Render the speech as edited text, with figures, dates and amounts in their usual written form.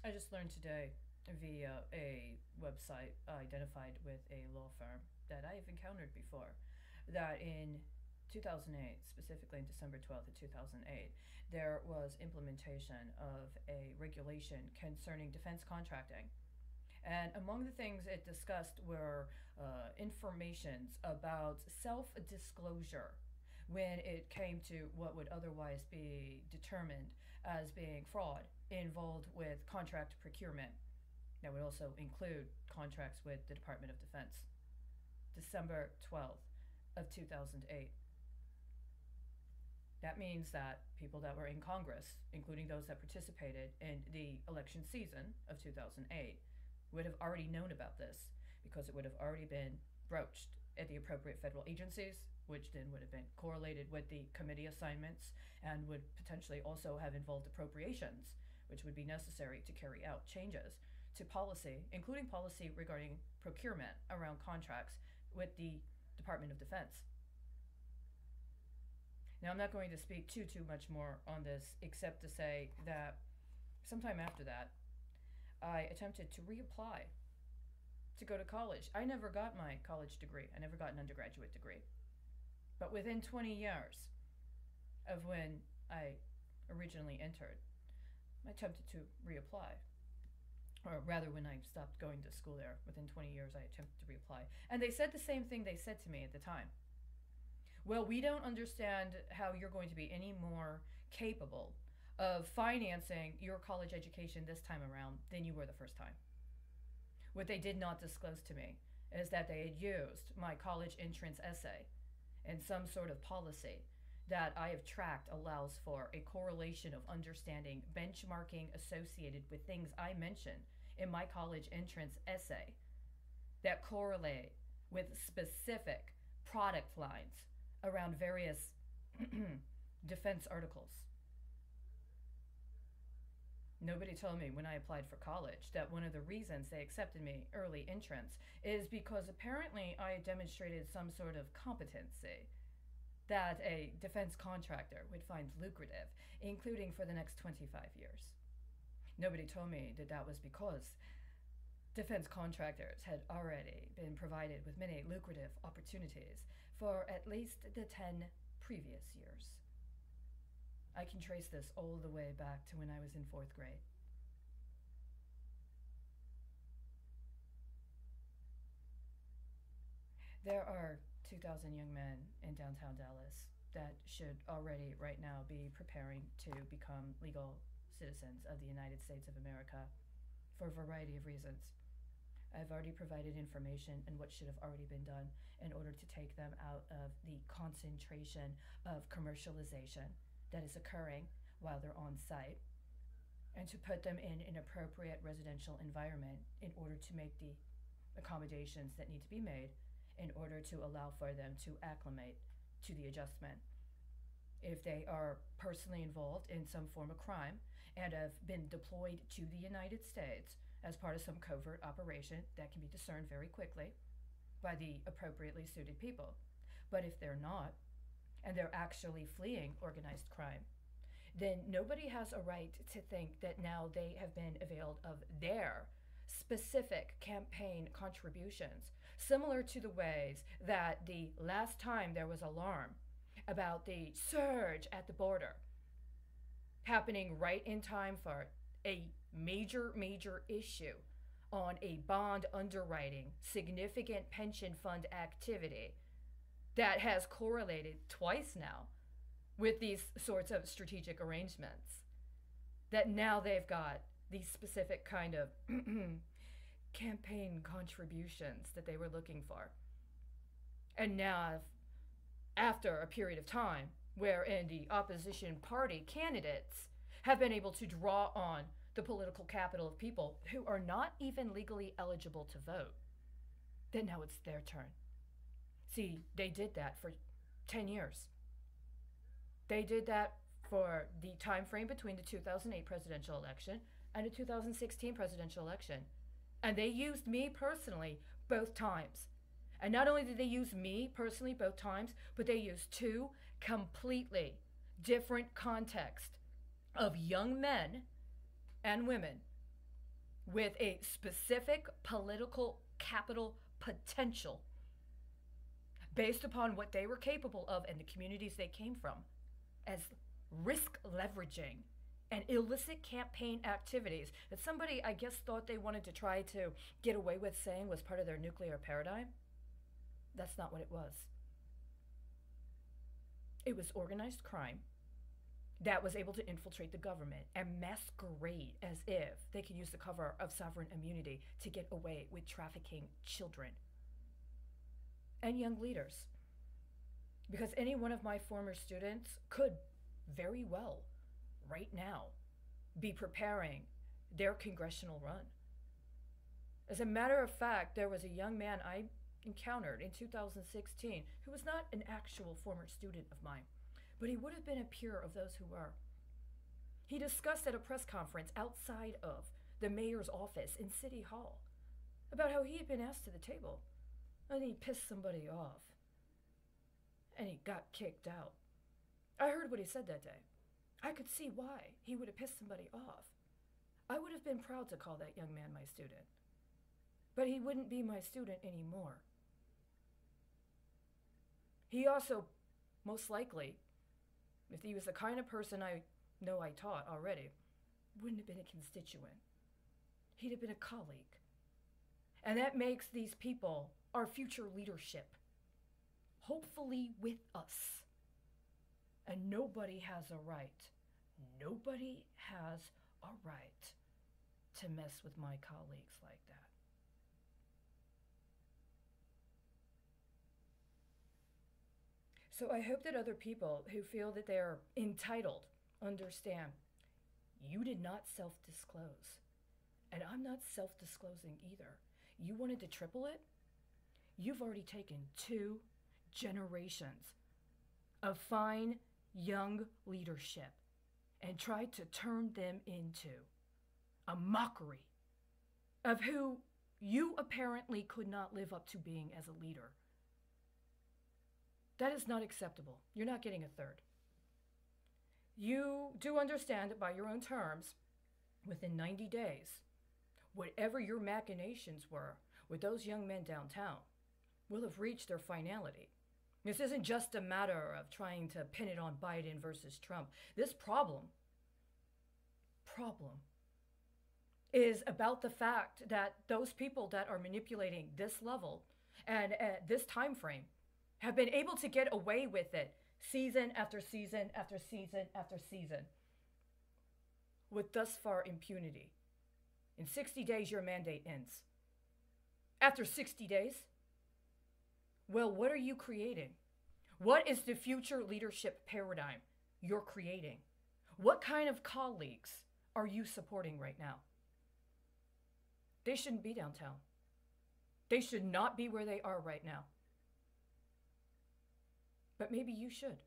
I just learned today via a website identified with a law firm that I have encountered before that in 2008, specifically in December 12th of 2008, there was implementation of a regulation concerning defense contracting. And among the things it discussed were informations about self disclosure when it came to what would otherwise be determined as being fraud involved with contract procurement. That would also include contracts with the Department of Defense. December 12th of 2008. That means that people that were in Congress, including those that participated in the election season of 2008, would have already known about this because it would have already been broached at the appropriate federal agencies, which then would have been correlated with the committee assignments and would potentially also have involved appropriations, which would be necessary to carry out changes to policy, including policy regarding procurement around contracts with the Department of Defense. Now, I'm not going to speak too much more on this, except to say that sometime after that, I attempted to reapply to go to college. I never got my college degree. I never got an undergraduate degree. But within 20 years of when I originally entered, I attempted to reapply. Or rather, when I stopped going to school there, within 20 years, I attempted to reapply. And they said the same thing they said to me at the time. Well, we don't understand how you're going to be any more capable of financing your college education this time around than you were the first time. What they did not disclose to me is that they had used my college entrance essay and some sort of policy that I have tracked allows for a correlation of understanding benchmarking associated with things I mentioned in my college entrance essay that correlate with specific product lines around various defense articles. Nobody told me when I applied for college that one of the reasons they accepted me early entrance is because apparently I demonstrated some sort of competency that a defense contractor would find lucrative, including for the next 25 years. Nobody told me that that was because defense contractors had already been provided with many lucrative opportunities for at least the 10 previous years. I can trace this all the way back to when I was in 4th grade. There are 2,000 young men in downtown Dallas that should already right now be preparing to become legal citizens of the United States of America for a variety of reasons. I've already provided information on what should have already been done in order to take them out of the concentration of commercialization that is occurring while they're on site, and to put them in an appropriate residential environment in order to make the accommodations that need to be made in order to allow for them to acclimate to the adjustment. If they are personally involved in some form of crime and have been deployed to the United States as part of some covert operation, that can be discerned very quickly by the appropriately suited people. But if they're not, and they're actually fleeing organized crime, then nobody has a right to think that now they have been availed of their specific campaign contributions, similar to the ways that the last time there was alarm about the surge at the border happening right in time for a major issue on a bond underwriting, significant pension fund activity that has correlated twice now with these sorts of strategic arrangements, that now they've got these specific kind of campaign contributions that they were looking for. And now, after a period of time wherein the opposition party candidates have been able to draw on the political capital of people who are not even legally eligible to vote, then now it's their turn. See, they did that for 10 years. They did that for the time frame between the 2008 presidential election and the 2016 presidential election. And they used me personally both times. And not only did they use me personally both times, but they used two completely different contexts of young men and women with a specific political capital potential based upon what they were capable of and the communities they came from as risk leveraging and illicit campaign activities that somebody, I guess, thought they wanted to try to get away with saying was part of their nuclear paradigm. That's not what it was. It was organized crime that was able to infiltrate the government and masquerade as if they could use the cover of sovereign immunity to get away with trafficking children and young leaders. Because any one of my former students could very well, right now, be preparing their congressional run. As a matter of fact, there was a young man I encountered in 2016 who was not an actual former student of mine, but he would have been a peer of those who were. He discussed at a press conference outside of the mayor's office in City Hall about how he had been asked to the table and he pissed somebody off and he got kicked out. I heard what he said that day. I could see why he would have pissed somebody off. I would have been proud to call that young man my student, but he wouldn't be my student anymore. He also, most likely, if he was the kind of person I know I taught already, wouldn't have been a constituent. He'd have been a colleague. And that makes these people our future leadership, hopefully with us. And nobody has a right to mess with my colleagues like that. So I hope that other people who feel that they're entitled understand you did not self-disclose. And I'm not self-disclosing either. You wanted to triple it? You've already taken 2 generations of fine young leadership and tried to turn them into a mockery of who you apparently could not live up to being as a leader. That is not acceptable. You're not getting a third. You do understand that by your own terms, within 90 days, whatever your machinations were with those young men downtown will have reached their finality. This isn't just a matter of trying to pin it on Biden versus Trump. This problem is about the fact that those people that are manipulating this level and at this time frame have been able to get away with it season after season after season after season with thus far impunity. In 60 days, your mandate ends. After 60 days, well, what are you creating? What is the future leadership paradigm you're creating? What kind of colleagues are you supporting right now? They shouldn't be downtown. They should not be where they are right now. But maybe you should.